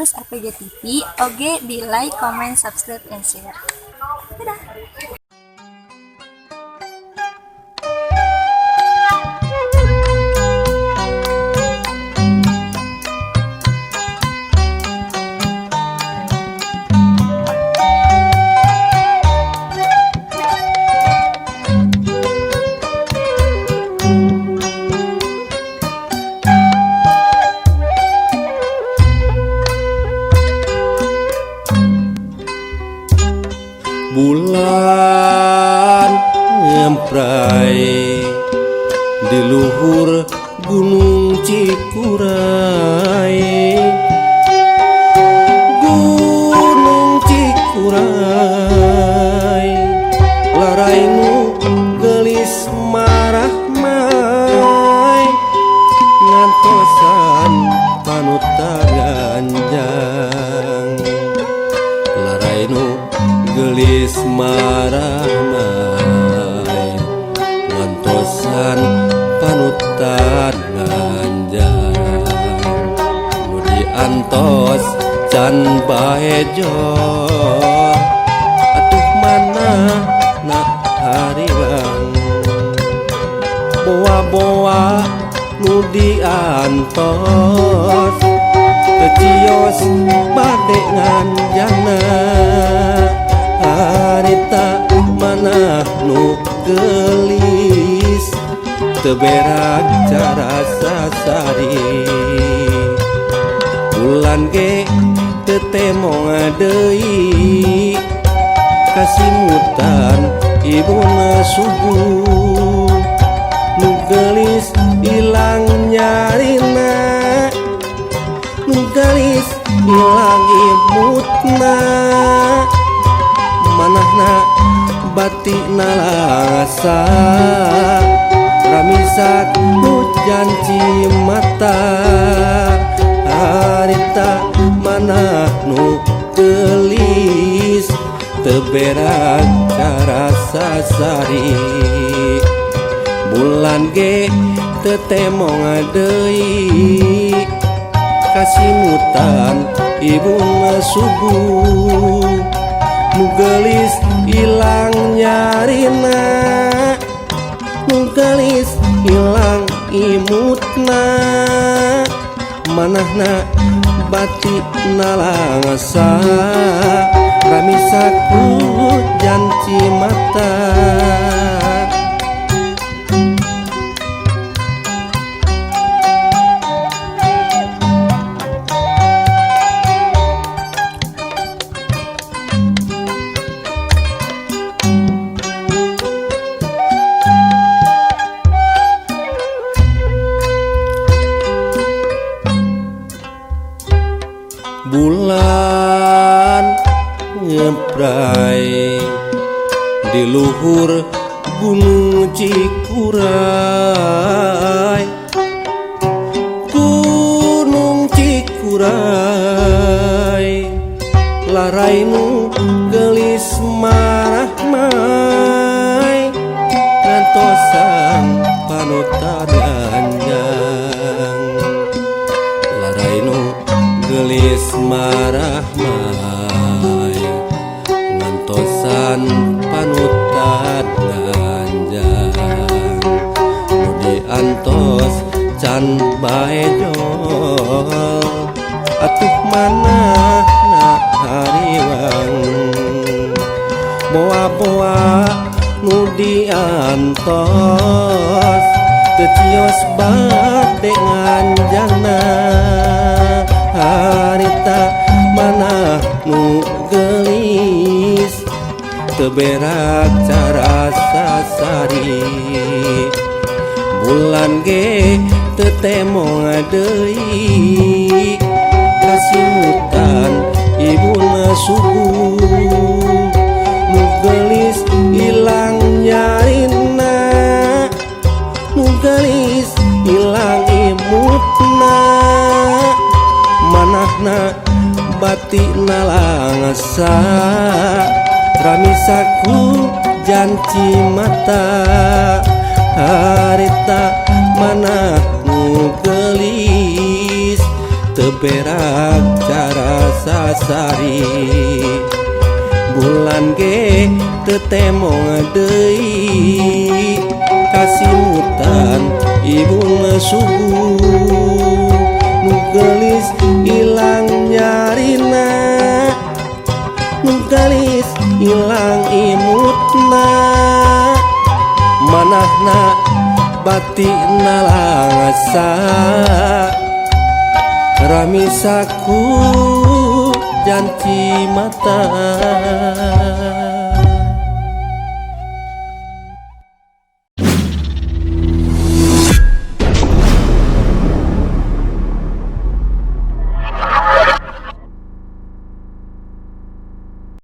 terus RPG TV, oke di like, comment, subscribe, and share. Dadah. Bulan ngemprai di luhur Gunung Cikuray. Gunung Cikuray larainu gelis marah mai ngantosan panutaganjang. Larainu gelis marah mai ngantosan panutan nganjang. Nu diantos can baejo atuh mana nak hariwang. Boa-boa nu diantos kecios bade nganjangna. Harita mana nu gelis teberak cara sasari. Bulan ge tetemong deui kasimutan ibuna subuh. Nu gelis ilang nyarina, nu gelis ilang imutna. Manahna batik nalasa ramisak hujan cimata. Harita manah nu gelis teberak cara sasari. Bulan ge tetemong deui kasimutan ibuna subuh. Nu gelis ilang nyarina, nu gelis ilang imutna. Manahna batik nalangsa ramisak hujan cimata. Bulan ngemprai di luhur Gunung Cikuray. Gunung Cikuray larainu gelis marah mai ngantosan panutan anjang. Larainu gelis marah mai ngantosan panutan nganjang. Nu diantos can baejol atuh mana nak hariwang. Boa-boa nu diantos kecios bade nganjangna. Harita mana nu gelis teberak cara sasari. Bulan ge tetemong deui kasimutan ibuna subuh. Nu gelis ilang nyarina, nu gelis ilang imutna. Manahna batik nalangsa ramisak hujan cimata. Harita mana nu gelis berak cara sasari bulan ge tetemong deui kasimutan ibu subuh nu gelis ilang nyarina nu gelis ilang imutna manahna batina langasa ramisaku janji mata